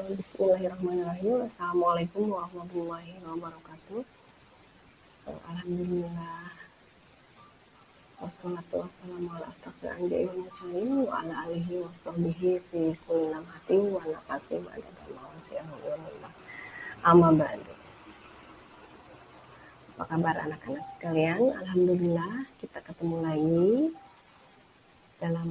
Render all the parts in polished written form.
Bismillahirrahmanirrahim. Assalamualaikum warahmatullahi wabarakatuh. Alhamdulillah. Wassalatu wassalamu ala asrofil anbiya'i wal mursalin wa ala alihi wa sahbihi fi kulli lamhatin wa nafasin adada ma wasi'ahullah. Amma ba'du. Apa kabar anak-anak sekalian? Alhamdulillah kita ketemu lagi dalam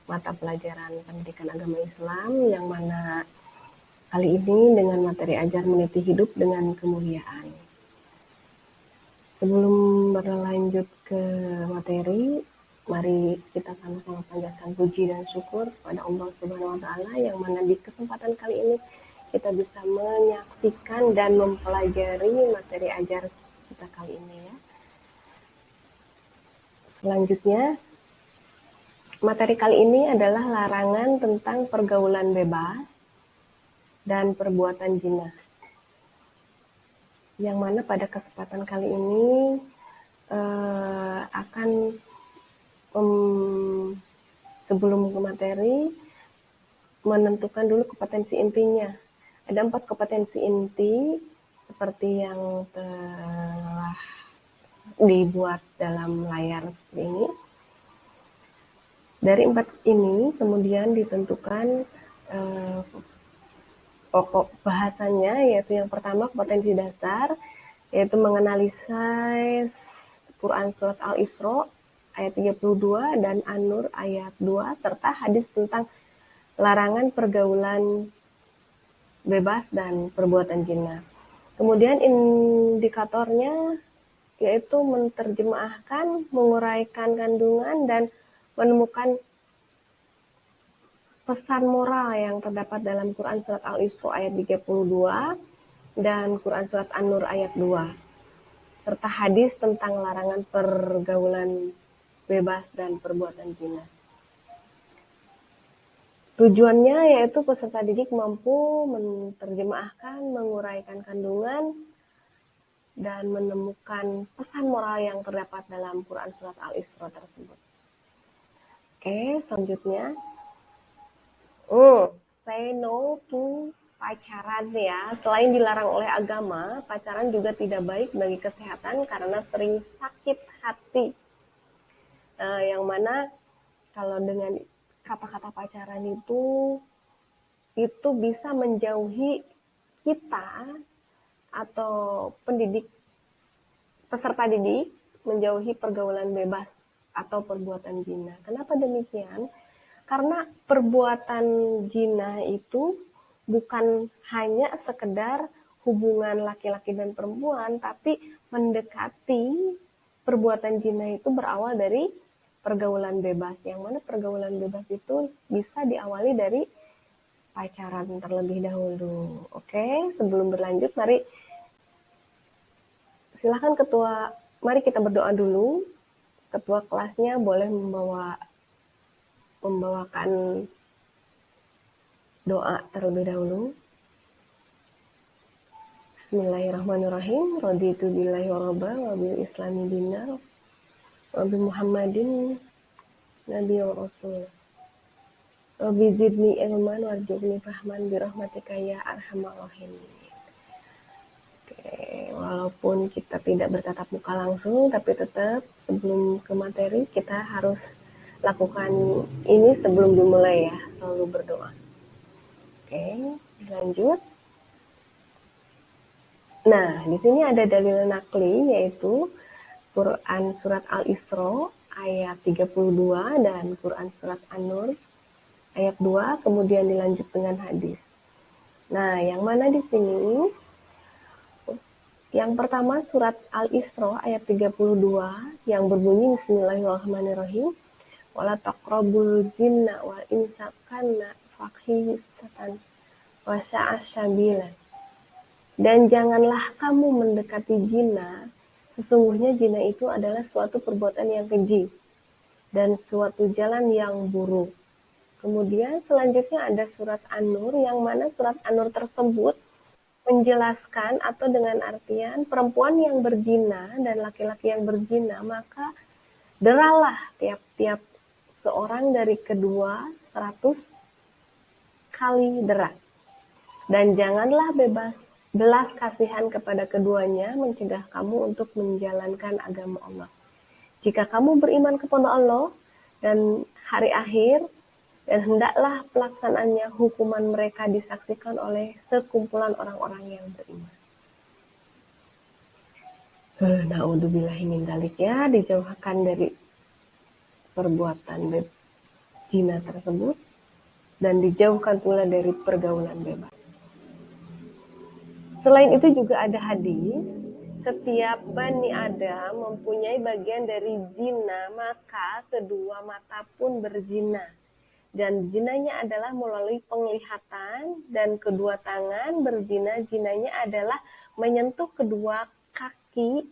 mata pelajaran pendidikan agama Islam yang mana kali ini dengan materi ajar meniti hidup dengan kemuliaan. Sebelum berlanjut ke materi, mari kita sama-sama panjatkan puji dan syukur kepada Allah Subhanahu wa taala yang mana di kesempatan kali ini kita bisa menyaksikan dan mempelajari materi ajar kita kali ini ya. Selanjutnya, materi kali ini adalah larangan tentang pergaulan bebas dan perbuatan zina. Yang mana pada kesempatan kali ini akan sebelum ke materi menentukan dulu kompetensi intinya. Ada 4 kompetensi inti seperti yang telah dibuat dalam layar seperti ini. Dari 4 ini kemudian ditentukan pokok bahasanya, yaitu yang pertama kompetensi dasar, yaitu menganalisa Quran Surat Al-Isra ayat 32 dan An-Nur ayat 2, serta hadis tentang larangan pergaulan bebas dan perbuatan zina. Kemudian indikatornya yaitu menerjemahkan, menguraikan kandungan, dan menemukan pesan moral yang terdapat dalam Quran Surat Al-Isra ayat 32 dan Quran Surat An-Nur ayat 2, serta hadis tentang larangan pergaulan bebas dan perbuatan zina. Tujuannya yaitu peserta didik mampu menerjemahkan, menguraikan kandungan, dan menemukan pesan moral yang terdapat dalam Quran Surat Al-Isra tersebut. Oke, selanjutnya. Say no to pacaran ya. Selain dilarang oleh agama, pacaran juga tidak baik bagi kesehatan karena sering sakit hati. Yang mana kalau dengan kata-kata pacaran itu bisa menjauhi kita atau peserta didik menjauhi pergaulan bebas atau perbuatan zina. Kenapa demikian? Karena perbuatan zina itu bukan hanya sekedar hubungan laki-laki dan perempuan, tapi mendekati perbuatan zina itu berawal dari pergaulan bebas. Yang mana pergaulan bebas itu bisa diawali dari pacaran terlebih dahulu. Oke, sebelum berlanjut, silakan mari kita berdoa dulu. Ketua kelasnya boleh membawakan doa terlebih dahulu. Bismillahirrahmanirrahim. Raditu billahi rabba wa bil islami dinar wa bi Muhammadin nabiy wa rasul. Rabbi zidni ilman warzuqni fahman bi rahmatika ya arhamar rahimin. Oke, walaupun kita tidak bertatap muka langsung, tapi tetap sebelum ke materi kita harus lakukan ini sebelum dimulai ya, selalu berdoa. Oke, lanjut. Nah, di sini ada dalil nakli yaitu Quran Surat Al-Isra ayat 32 dan Quran Surat An-Nur ayat 2, kemudian dilanjut dengan hadis. Nah, yang mana di sini? Yang pertama surat Al-Isra ayat 32 yang berbunyi Bismillahirrahmanirrahim. Wala taqrabul zina wa insakana fahisatan wa sa'asabila. Dan janganlah kamu mendekati zina, sesungguhnya zina itu adalah suatu perbuatan yang keji dan suatu jalan yang buruk. Kemudian selanjutnya ada surat An-Nur yang mana surat An-Nur tersebut menjelaskan atau dengan artian perempuan yang berzina dan laki-laki yang berzina, maka deralah tiap-tiap seorang dari kedua 100 kali dera. Dan janganlah belas kasihan kepada keduanya mencegah kamu untuk menjalankan agama Allah. Jika kamu beriman kepada Allah dan hari akhir, dan hendaklah pelaksanaannya hukuman mereka disaksikan oleh sekumpulan orang-orang yang beriman. Na'udzubillahi min dzalik, ya, dijauhkan dari perbuatan zina tersebut dan dijauhkan pula dari pergaulan bebas. Selain itu juga ada hadis, setiap Bani Adam mempunyai bagian dari zina, maka kedua mata pun berzina. Dan zinanya adalah melalui penglihatan, dan kedua tangan berzina, zinanya adalah menyentuh kedua kaki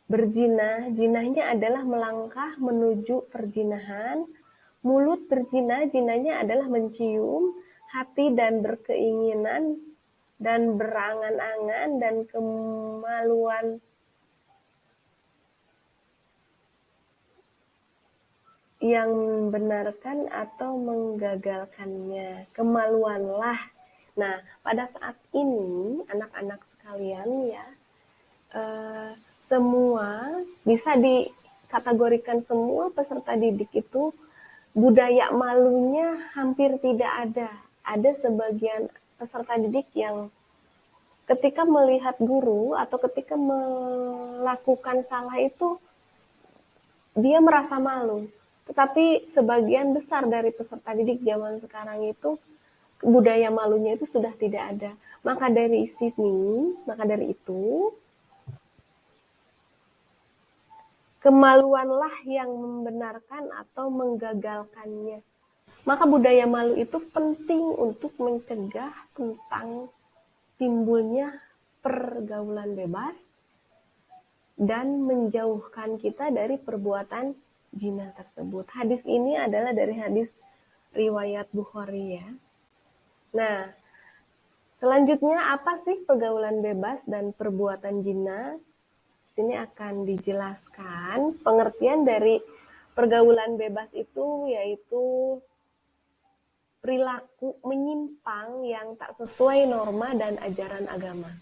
berzina, zinahnya adalah melangkah menuju perzinahan, mulut berzina, zinanya adalah mencium, hati dan berkeinginan dan berangan-angan dan kemaluan yang membenarkan atau menggagalkannya. Kemaluanlah. Nah, pada saat ini anak-anak sekalian ya, semua bisa dikategorikan semua peserta didik itu budaya malunya hampir tidak ada. Ada sebagian peserta didik yang ketika melihat guru atau ketika melakukan salah itu dia merasa malu. Tetapi sebagian besar dari peserta didik zaman sekarang itu budaya malunya itu sudah tidak ada. Maka dari itu kemaluanlah yang membenarkan atau menggagalkannya. Maka budaya malu itu penting untuk mencegah tentang timbulnya pergaulan bebas dan menjauhkan kita dari perbuatan zina tersebut. Hadis ini adalah dari hadis riwayat Bukhari ya. Nah, selanjutnya apa sih pergaulan bebas dan perbuatan zina? Sini akan dijelaskan pengertian dari pergaulan bebas itu yaitu perilaku menyimpang yang tak sesuai norma dan ajaran agama.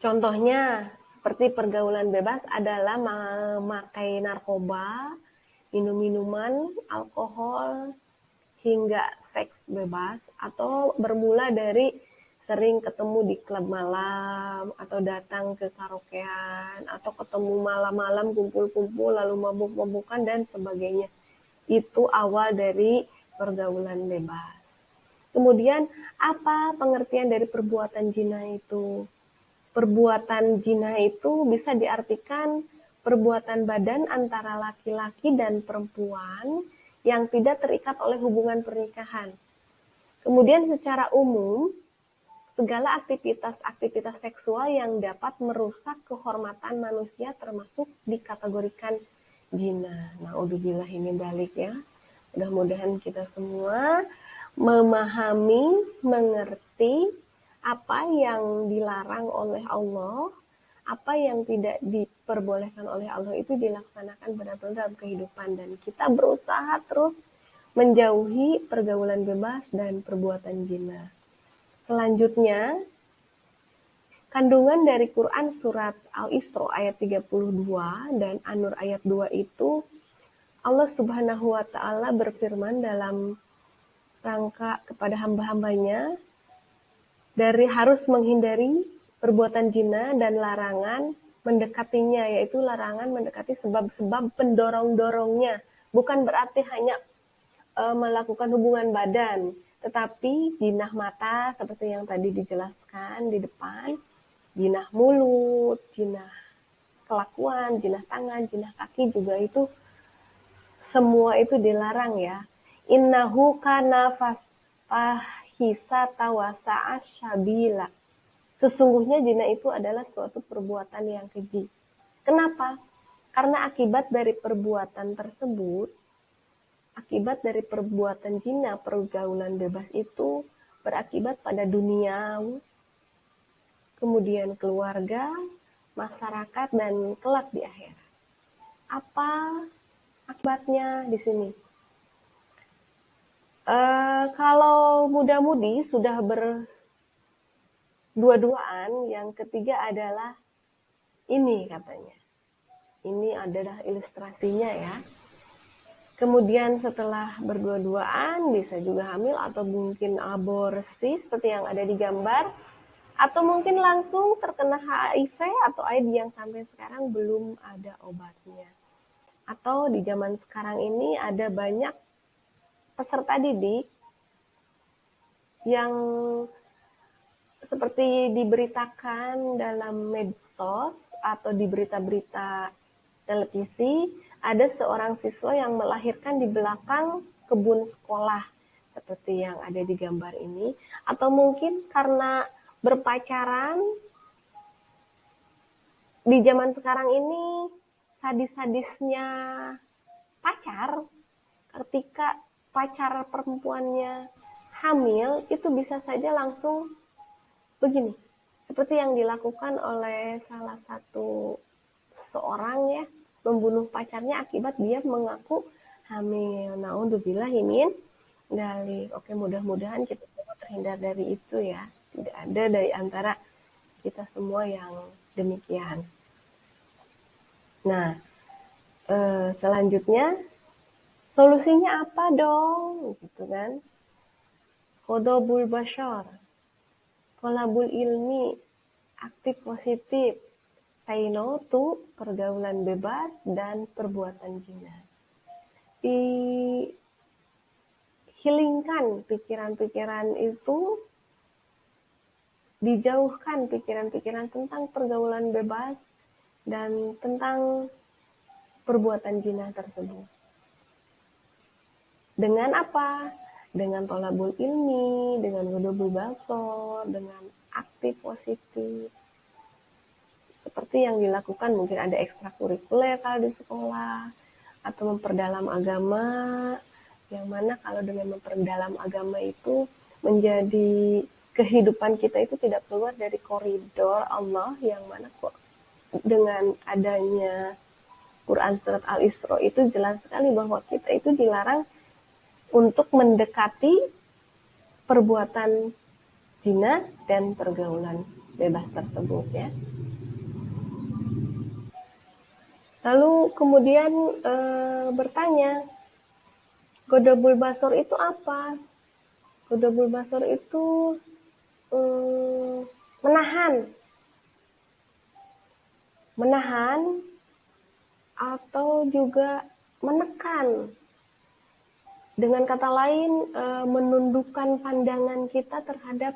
Contohnya, seperti pergaulan bebas adalah memakai narkoba, minum-minuman, alkohol, hingga seks bebas, atau bermula dari sering ketemu di klub malam, atau datang ke karaokean, atau ketemu malam-malam kumpul-kumpul, lalu mabuk-mabukan, dan sebagainya. Itu awal dari pergaulan bebas. Kemudian, apa pengertian dari perbuatan zina itu? Perbuatan zina itu bisa diartikan perbuatan badan antara laki-laki dan perempuan yang tidak terikat oleh hubungan pernikahan. Kemudian secara umum, segala aktivitas-aktivitas seksual yang dapat merusak kehormatan manusia termasuk dikategorikan zina. Na'udzubillah min dzalik ya. Mudah-mudahan kita semua memahami, mengerti apa yang dilarang oleh Allah, apa yang tidak diperbolehkan oleh Allah itu dilaksanakan benar-benar dalam kehidupan, dan kita berusaha terus menjauhi pergaulan bebas dan perbuatan zina. Selanjutnya, kandungan dari Quran surat Al-Isra ayat 32 dan An-Nur ayat 2 itu Allah Subhanahu wa taala berfirman dalam rangka kepada hamba-hambanya dari harus menghindari perbuatan zina dan larangan mendekatinya, yaitu larangan mendekati sebab-sebab pendorong-dorongnya. Bukan berarti hanya melakukan hubungan badan, tetapi jinah mata seperti yang tadi dijelaskan di depan, jinah mulut, jinah kelakuan, jinah tangan, jinah kaki juga itu semua itu dilarang ya. Innahu kana fahisata wa sa'a sabila. Sesungguhnya zina itu adalah suatu perbuatan yang keji. Kenapa? Karena akibat dari perbuatan tersebut, akibat dari perbuatan zina, pergaulan bebas itu berakibat pada dunia, kemudian keluarga, masyarakat, dan kelak di akhirat. Apa akibatnya di sini? Kalau muda-mudi sudah berdua-duaan, yang ketiga adalah ini katanya. Ini adalah ilustrasinya ya. Kemudian setelah berdua-duaan bisa juga hamil atau mungkin aborsi seperti yang ada di gambar. Atau mungkin langsung terkena HIV atau AIDS yang sampai sekarang belum ada obatnya. Atau di zaman sekarang ini ada banyak peserta didik yang seperti diberitakan dalam medsos atau di berita-berita televisi, ada seorang siswa yang melahirkan di belakang kebun sekolah seperti yang ada di gambar ini, atau mungkin karena berpacaran di zaman sekarang ini, sadis-sadisnya pacar, ketika pacar perempuannya hamil, itu bisa saja langsung begini, seperti yang dilakukan oleh salah satu seorang ya, membunuh pacarnya akibat dia mengaku hamil. Naudzubillah min dzalik. Oke, mudah-mudahan kita semua terhindar dari itu ya. Tidak ada dari antara kita semua yang demikian. Nah, selanjutnya solusinya apa dong? Gitu kan? Qodobul bashar, kolabul ilmi, aktif positif, say no to pergaulan bebas dan perbuatan zina. Dihilingkan pikiran-pikiran itu, dijauhkan pikiran-pikiran tentang pergaulan bebas dan tentang perbuatan zina tersebut. Dengan apa? Dengan tolabul ilmi, dengan ghadabul basar, dengan aktif positif. Seperti yang dilakukan mungkin ada ekstrakurikuler kalau di sekolah, atau memperdalam agama, yang mana kalau dengan memperdalam agama itu menjadi kehidupan kita itu tidak keluar dari koridor Allah, yang mana kok dengan adanya Quran surat Al-Isra itu jelas sekali bahwa kita itu dilarang untuk mendekati perbuatan zina dan pergaulan bebas tersebut ya. Lalu kemudian bertanya, Ghadabul basar itu apa? Ghadabul basar itu menahan atau juga menekan. Dengan kata lain, menundukkan pandangan kita terhadap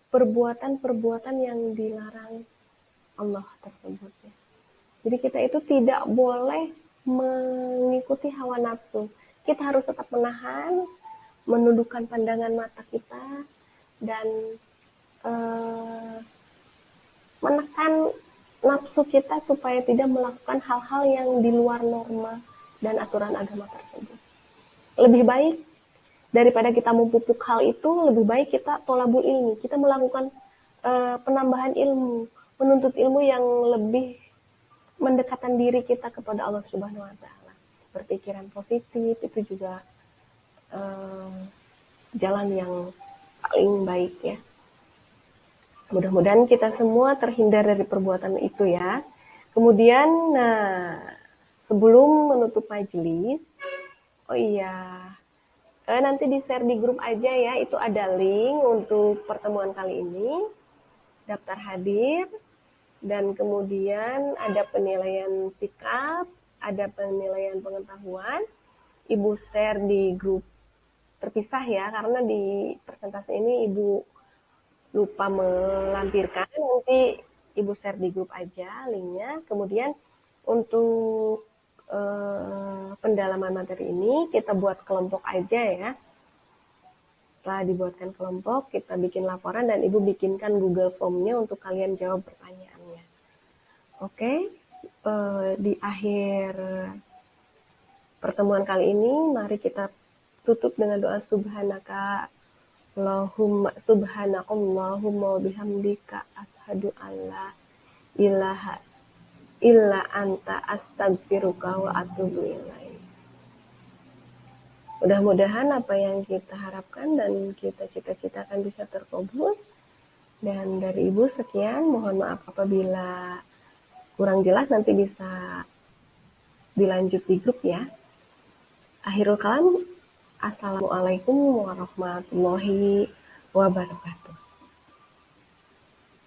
perbuatan-perbuatan yang dilarang Allah tersebut. Ya. Jadi kita itu tidak boleh mengikuti hawa nafsu. Kita harus tetap menahan, menundukkan pandangan mata kita, dan menekan nafsu kita supaya tidak melakukan hal-hal yang di luar norma dan aturan agama tersebut. Lebih baik daripada kita memupuk hal itu, lebih baik kita tolabul ilmi, kita melakukan penambahan ilmu, menuntut ilmu yang lebih mendekatkan diri kita kepada Allah Subhanahu wa taala. Berpikiran positif itu juga jalan yang paling baik ya. Mudah-mudahan kita semua terhindar dari perbuatan itu ya. Kemudian, nah, sebelum menutup majelis, oh iya, nanti di-share di grup aja ya, itu ada link untuk pertemuan kali ini, daftar hadir, dan kemudian ada penilaian sikap, ada penilaian pengetahuan. Ibu share di grup terpisah ya, karena di presentasi ini Ibu lupa melampirkan, nanti Ibu share di grup aja linknya. Kemudian untuk pendalaman materi ini kita buat kelompok aja ya. Setelah dibuatkan kelompok, kita bikin laporan dan Ibu bikinkan Google Form-nya untuk kalian jawab pertanyaannya. Oke, di akhir pertemuan kali ini, mari kita tutup dengan doa subhanaka Allahumma bihamdika asyhadu alla ilaha illa anta astaghfiruka wa atubu ilaik. Mudah-mudahan apa yang kita harapkan dan kita cita-citakan bisa terkabul. Dan dari Ibu sekian, mohon maaf apabila kurang jelas, nanti bisa dilanjut di grup ya. Akhirul kalam, Assalamualaikum warahmatullahi wabarakatuh.